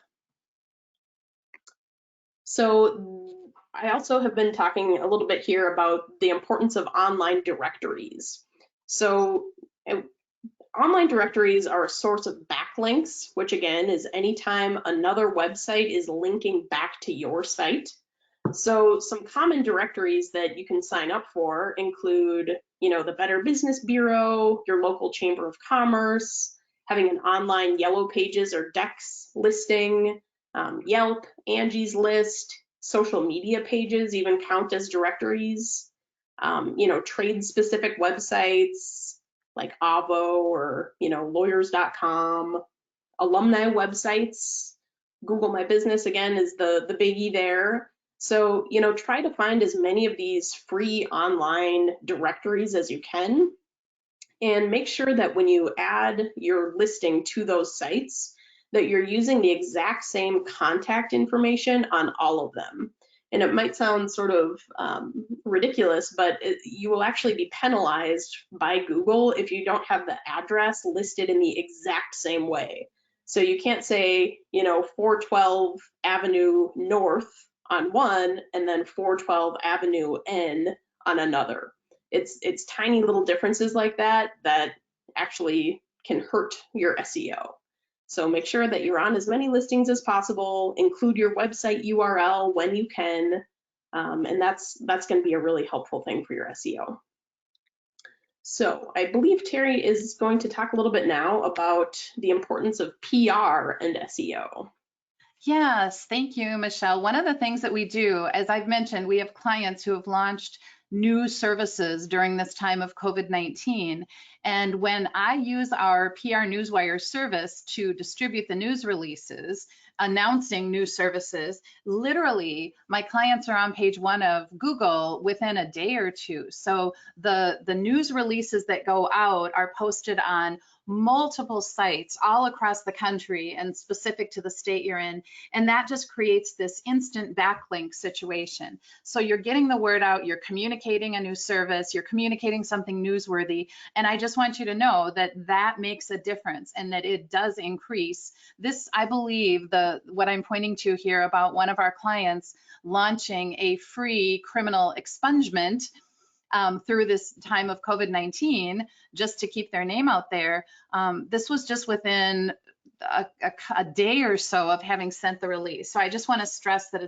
Speaker 2: So I also have been talking a little bit here about the importance of online directories. So online directories are a source of backlinks, which again is anytime another website is linking back to your site. So some common directories that you can sign up for include, the Better Business Bureau, your local Chamber of Commerce, having an online Yellow Pages or Dex listing, Yelp, Angie's List, social media pages even count as directories, trade-specific websites like Avo or, lawyers.com, alumni websites. Google My Business, again, is the biggie there. So, try to find as many of these free online directories as you can, and make sure that when you add your listing to those sites, that you're using the exact same contact information on all of them. And it might sound sort of ridiculous, but you will actually be penalized by Google if you don't have the address listed in the exact same way. So you can't say, 412 Avenue North on one and then 412 Avenue N on another. It's tiny little differences like that actually can hurt your SEO. So make sure that you're on as many listings as possible, include your website URL when you can, and that's going to be a really helpful thing for your SEO. So I believe Terry is going to talk a little bit now about the importance of PR and SEO.
Speaker 1: Yes, thank you, Michelle. One of the things that we do, as I've mentioned, we have clients who have launched new services during this time of COVID-19. And when I use our PR Newswire service to distribute the news releases announcing new services, literally my clients are on page 1 of Google within a day or two. So the news releases that go out are posted on multiple sites all across the country and specific to the state you're in. And that just creates this instant backlink situation. So you're getting the word out, you're communicating a new service, you're communicating something newsworthy. And I just want you to know that that makes a difference and that it does increase this. I believe what I'm pointing to here about one of our clients launching a free criminal expungement through this time of COVID-19, just to keep their name out there. This was just within a day or so of having sent the release. So I just want to stress that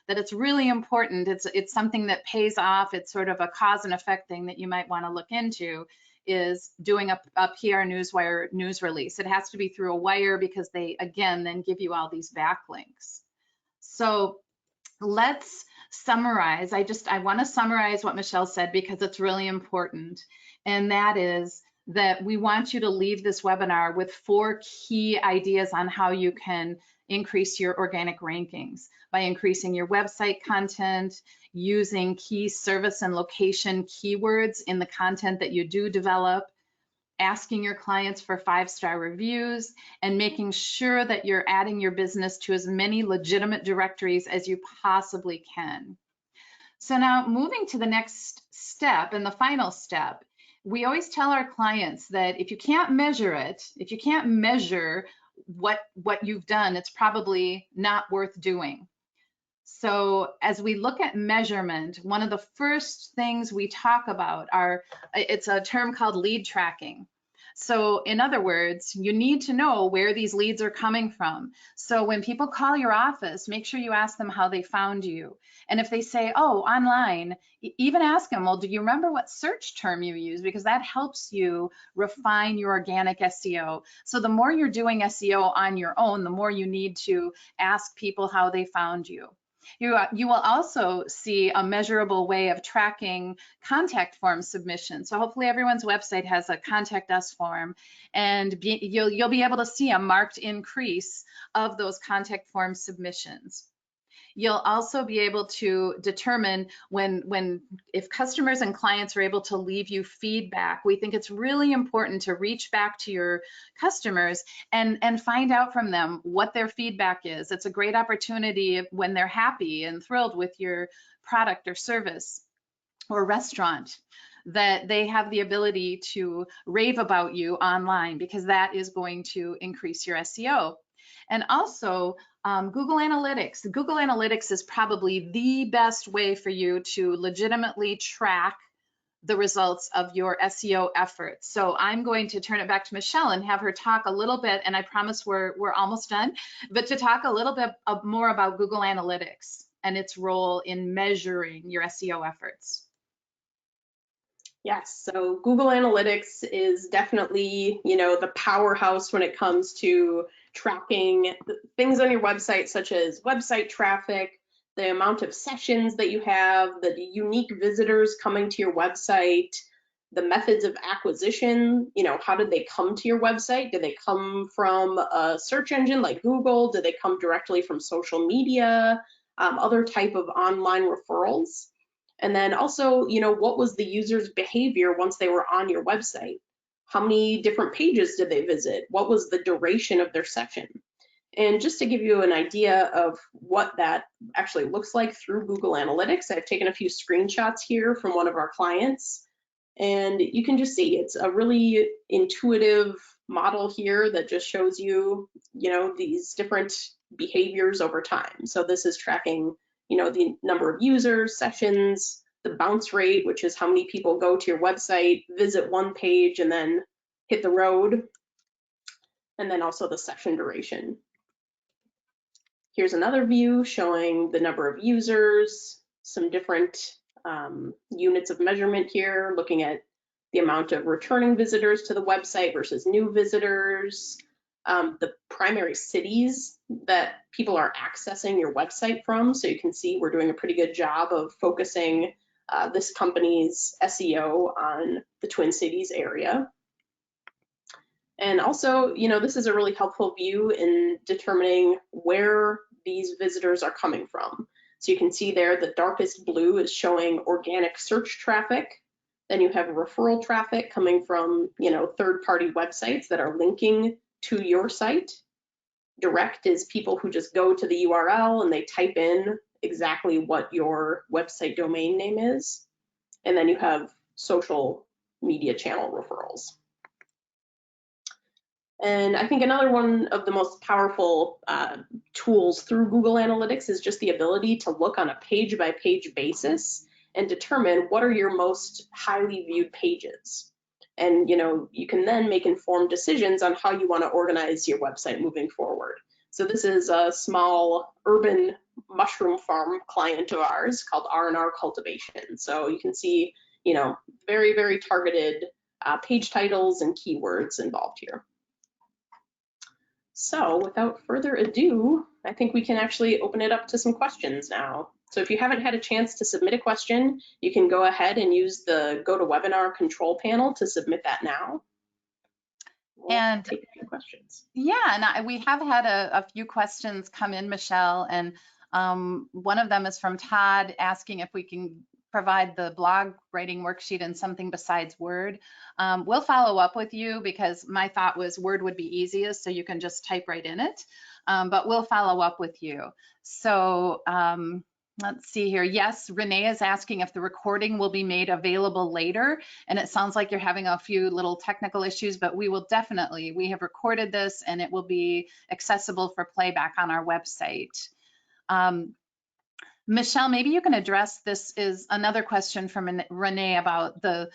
Speaker 1: it's really important. It's something that pays off. It's sort of a cause and effect thing that you might want to look into, is doing a PR Newswire news release. It has to be through a wire because they, again, then give you all these backlinks. So let's summarize. I want to summarize what Michelle said because it's really important. And that is that we want you to leave this webinar with 4 key ideas on how you can increase your organic rankings by increasing your website content, using key service and location keywords in the content that you do develop, asking your clients for 5-star reviews, and making sure that you're adding your business to as many legitimate directories as you possibly can. So now moving to the next step and the final step, we always tell our clients that if you can't measure it, if you can't measure what you've done, it's probably not worth doing. So as we look at measurement, one of the first things we talk about it's a term called lead tracking. So in other words, you need to know where these leads are coming from. So when people call your office, make sure you ask them how they found you. And if they say, oh, online, even ask them, well, do you remember what search term you use? Because that helps you refine your organic SEO. So the more you're doing SEO on your own, the more you need to ask people how they found you. You will also see a measurable way of tracking contact form submission. So hopefully everyone's website has a contact us form, and you'll be able to see a marked increase of those contact form submissions. You'll also be able to determine if customers and clients are able to leave you feedback. We think it's really important to reach back to your customers and find out from them what their feedback is. It's a great opportunity when they're happy and thrilled with your product or service or restaurant, that they have the ability to rave about you online, because that is going to increase your SEO. And also Google Analytics. Google Analytics is probably the best way for you to legitimately track the results of your SEO efforts. So I'm going to turn it back to Michelle and have her talk a little bit, and I promise we're almost done, but to talk a little bit more about Google Analytics and its role in measuring your SEO efforts.
Speaker 2: Yes, so Google Analytics is definitely, the powerhouse when it comes to tracking things on your website, such as website traffic, the amount of sessions that you have, the unique visitors coming to your website, the methods of acquisition. How did they come to your website? Did they come from a search engine like Google? Did they come directly from social media, other type of online referrals? And then also, what was the user's behavior once they were on your website? How many different pages did they visit? What was the duration of their session? And just to give you an idea of what that actually looks like through Google Analytics, I've taken a few screenshots here from one of our clients. And you can just see it's a really intuitive model here that just shows you, these different behaviors over time. So this is tracking the number of users, sessions, the bounce rate, which is how many people go to your website, visit one page, and then hit the road, and then also the session duration. Here's another view showing the number of users, some different units of measurement here, looking at the amount of returning visitors to the website versus new visitors, the primary cities that people are accessing your website from. So you can see we're doing a pretty good job of focusing this company's SEO on the Twin Cities area. And also, this is a really helpful view in determining where these visitors are coming from. So you can see there the darkest blue is showing organic search traffic. Then you have referral traffic coming from, third-party websites that are linking to your site. Direct is people who just go to the URL and they type in exactly what your website domain name is. And then you have social media channel referrals. And I think another one of the most powerful tools through Google Analytics is just the ability to look on a page-by-page basis and determine what are your most highly viewed pages. And you can then make informed decisions on how you want to organize your website moving forward. So this is a small urban mushroom farm client of ours called R&R Cultivation. So you can see, very, very targeted page titles and keywords involved here. So without further ado, I think we can actually open it up to some questions now. So if you haven't had a chance to submit a question, you can go ahead and use the GoToWebinar control panel to submit that now.
Speaker 1: And
Speaker 2: take a few questions.
Speaker 1: Yeah, and we have had a few questions come in, Michelle, and one of them is from Todd asking if we can provide the blog writing worksheet in something besides Word. We'll follow up with you because my thought was Word would be easiest, so you can just type right in it, but we'll follow up with you. So let's see here. Yes, Renee is asking if the recording will be made available later, and it sounds like you're having a few little technical issues, but we have recorded this and it will be accessible for playback on our website. Michelle, maybe you can address this. Is another question from Renee about the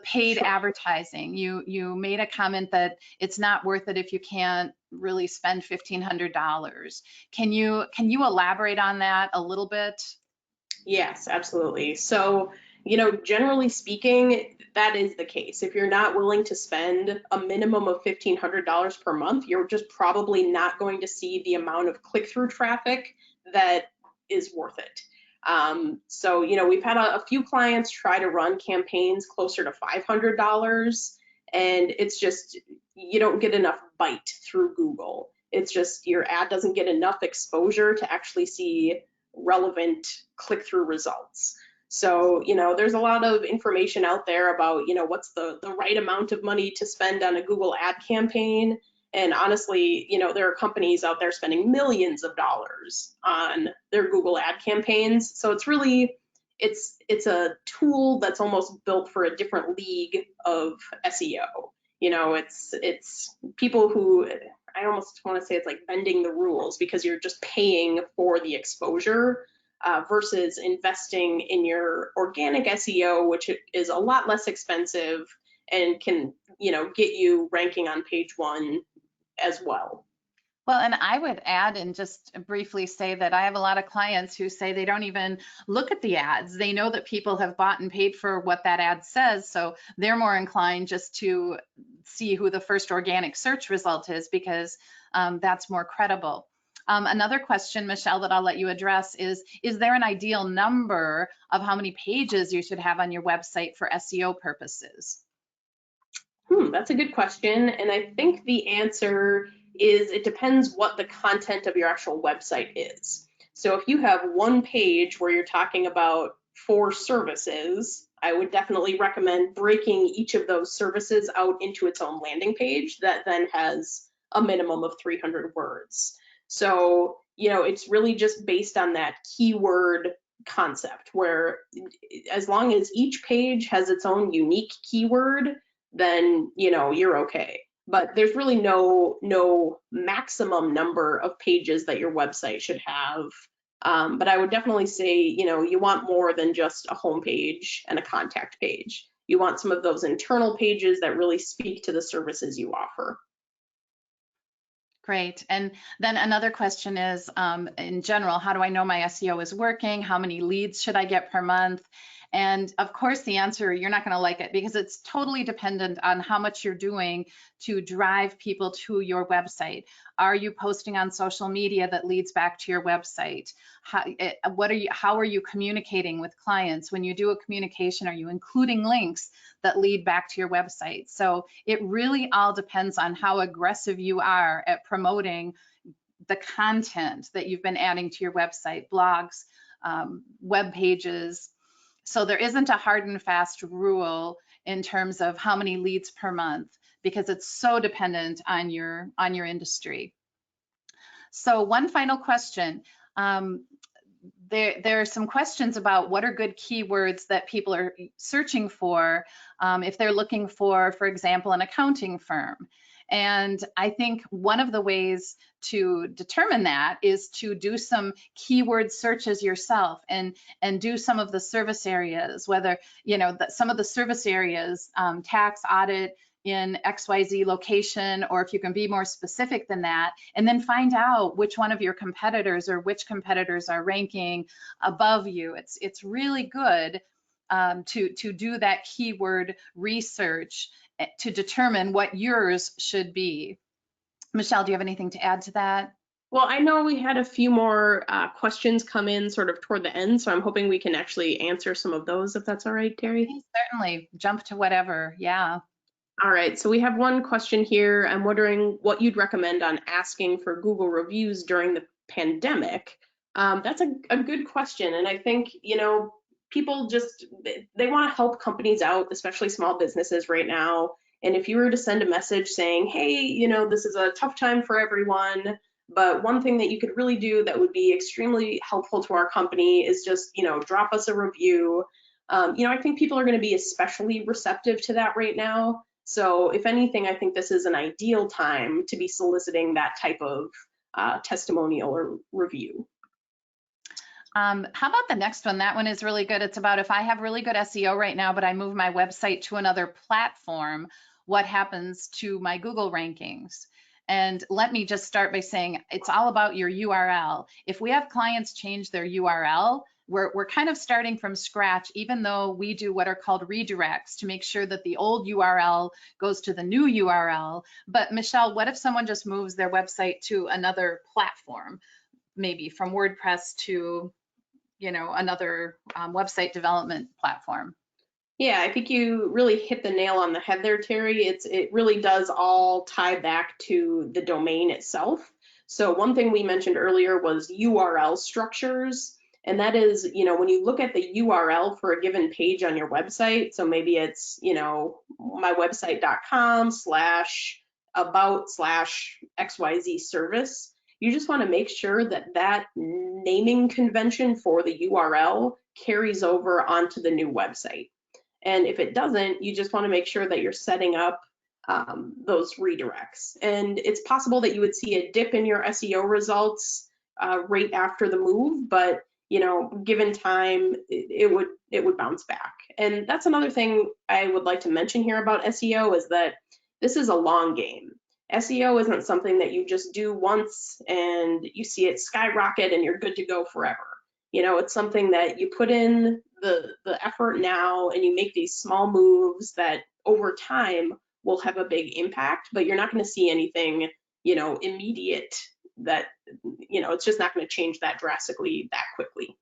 Speaker 1: paid advertising. You made a comment that it's not worth it if you can't really spend $1,500. Can you elaborate on that a little bit?
Speaker 2: Yes, absolutely. So, generally speaking, that is the case. If you're not willing to spend a minimum of $1,500 per month, you're just probably not going to see the amount of click-through traffic that is worth it. So, we've had a few clients try to run campaigns closer to $500, and it's just, you don't get enough bite through Google. It's just your ad doesn't get enough exposure to actually see relevant click-through results. So, there's a lot of information out there about, what's the right amount of money to spend on a Google ad campaign. And honestly, there are companies out there spending millions of dollars on their Google ad campaigns. So it's really, it's a tool that's almost built for a different league of SEO. It's people who, I almost want to say it's like bending the rules because you're just paying for the exposure versus investing in your organic SEO, which is a lot less expensive and can, get you ranking on page 1 as well.
Speaker 1: Well, and I would add and just briefly say that I have a lot of clients who say they don't even look at the ads. They know that people have bought and paid for what that ad says, so they're more inclined just to see who the first organic search result is because that's more credible. Another question, Michelle, that I'll let you address is there an ideal number of how many pages you should have on your website for SEO purposes?
Speaker 2: That's a good question. And I think the answer is it depends what the content of your actual website is. So if you have one page where you're talking about 4 services, I would definitely recommend breaking each of those services out into its own landing page that then has a minimum of 300 words. So, it's really just based on that keyword concept where as long as each page has its own unique keyword, then you're okay. But there's really no maximum number of pages that your website should have. But I would definitely say, you want more than just a home page and a contact page. You want some of those internal pages that really speak to the services you offer.
Speaker 1: Great. And then another question is, in general, how do I know my SEO is working? How many leads should I get per month? And of course, the answer, you're not going to like it because it's totally dependent on how much you're doing to drive people to your website. Are you posting on social media that leads back to your website? How are you communicating with clients? When you do a communication, are you including links that lead back to your website? So it really all depends on how aggressive you are at promoting the content that you've been adding to your website, blogs, web pages. So there isn't a hard and fast rule in terms of how many leads per month, because it's so dependent on your industry. So one final question. There are some questions about what are good keywords that people are searching for if they're looking for example, an accounting firm. And I think one of the ways to determine that is to do some keyword searches yourself and do some of the service areas, whether, you know, some of the service areas, tax, audit in XYZ location, or if you can be more specific than that, and then find out which one of your competitors or which competitors are ranking above you. It's really good to do that keyword research to determine what yours should be. Michelle, do you have anything to add to that?
Speaker 2: Well, I know we had a few more questions come in sort of toward the end, so I'm hoping we can actually answer some of those, if that's all right, Terry.
Speaker 1: Certainly, jump to whatever, yeah.
Speaker 2: All right, so we have one question here. I'm wondering what you'd recommend on asking for Google reviews during the pandemic. That's a good question, and I think, you know, people just, they want to help companies out, especially small businesses right now. And if you were to send a message saying, hey, you know, this is a tough time for everyone, but one thing that you could really do that would be extremely helpful to our company is just, you know, drop us a review. You know, I think people are going to be especially receptive to that right now. So if anything, I think this is an ideal time to be soliciting that type of testimonial or review.
Speaker 1: How about the next one? That one is really good. It's about if I have really good SEO right now, but I move my website to another platform, what happens to my Google rankings? And let me just start by saying it's all about your URL. If we have clients change their URL, we're kind of starting from scratch, even though we do what are called redirects to make sure that the old URL goes to the new URL. But Michelle, what if someone just moves their website to another platform, maybe from WordPress to, you know, another website development platform?
Speaker 2: Yeah, I think you really hit the nail on the head there, Terry. It really does all tie back to the domain itself. So one thing we mentioned earlier was URL structures. And that is, you know, when you look at the URL for a given page on your website, so maybe it's, you know, mywebsite.com/about/XYZ service, you just want to make sure that that naming convention for the URL carries over onto the new website. And if it doesn't, you just want to make sure that you're setting up those redirects. And it's possible that you would see a dip in your SEO results right after the move, but you know, given time, it would bounce back. And that's another thing I would like to mention here about SEO is that this is a long game. SEO isn't something that you just do once and you see it skyrocket and you're good to go forever. You know, it's something that you put in the effort now and you make these small moves that over time will have a big impact, but you're not going to see anything, you know, immediate that, you know, it's just not going to change that drastically that quickly.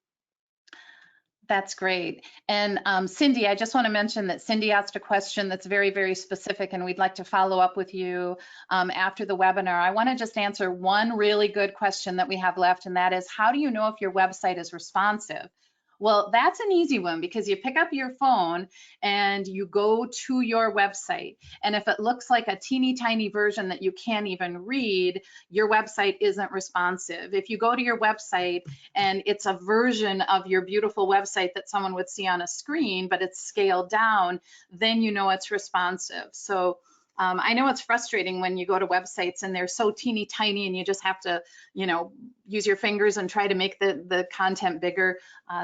Speaker 1: That's great. And Cindy, I just want to mention that Cindy asked a question that's very, very specific, and we'd like to follow up with you after the webinar. I want to just answer one really good question that we have left, and that is, how do you know if your website is responsive? Well, that's an easy one because you pick up your phone and you go to your website. And if it looks like a teeny tiny version that you can't even read, your website isn't responsive. If you go to your website and it's a version of your beautiful website that someone would see on a screen, but it's scaled down, then you know it's responsive. So I know it's frustrating when you go to websites and they're so teeny tiny and you just have to, you know, use your fingers and try to make the content bigger.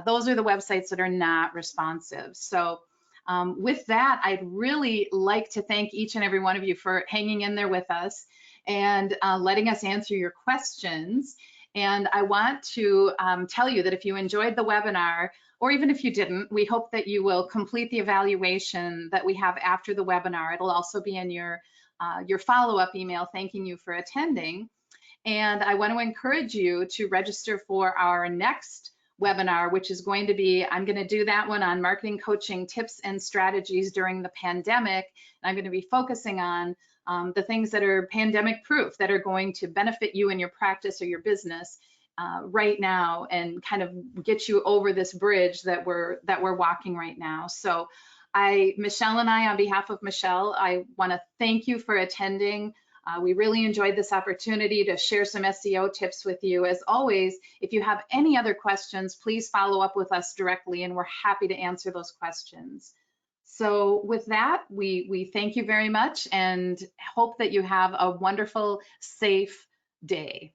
Speaker 1: Those are the websites that are not responsive. So with that, I'd really like to thank each and every one of you for hanging in there with us and letting us answer your questions. And I want to tell you that if you enjoyed the webinar, or even if you didn't, we hope that you will complete the evaluation that we have after the webinar. It'll also be in your follow-up email thanking you for attending. And I want to encourage you to register for our next webinar, which is going to be, I'm going to do that one on marketing coaching tips and strategies during the pandemic. And I'm going to be focusing on the things that are pandemic proof, that are going to benefit you in your practice or your business right now, and kind of get you over this bridge that we're walking right now. So Michelle and I, on behalf of Michelle, I want to thank you for attending. We really enjoyed this opportunity to share some SEO tips with you. As always, if you have any other questions, please follow up with us directly, and we're happy to answer those questions. So with that, we thank you very much and hope that you have a wonderful, safe day.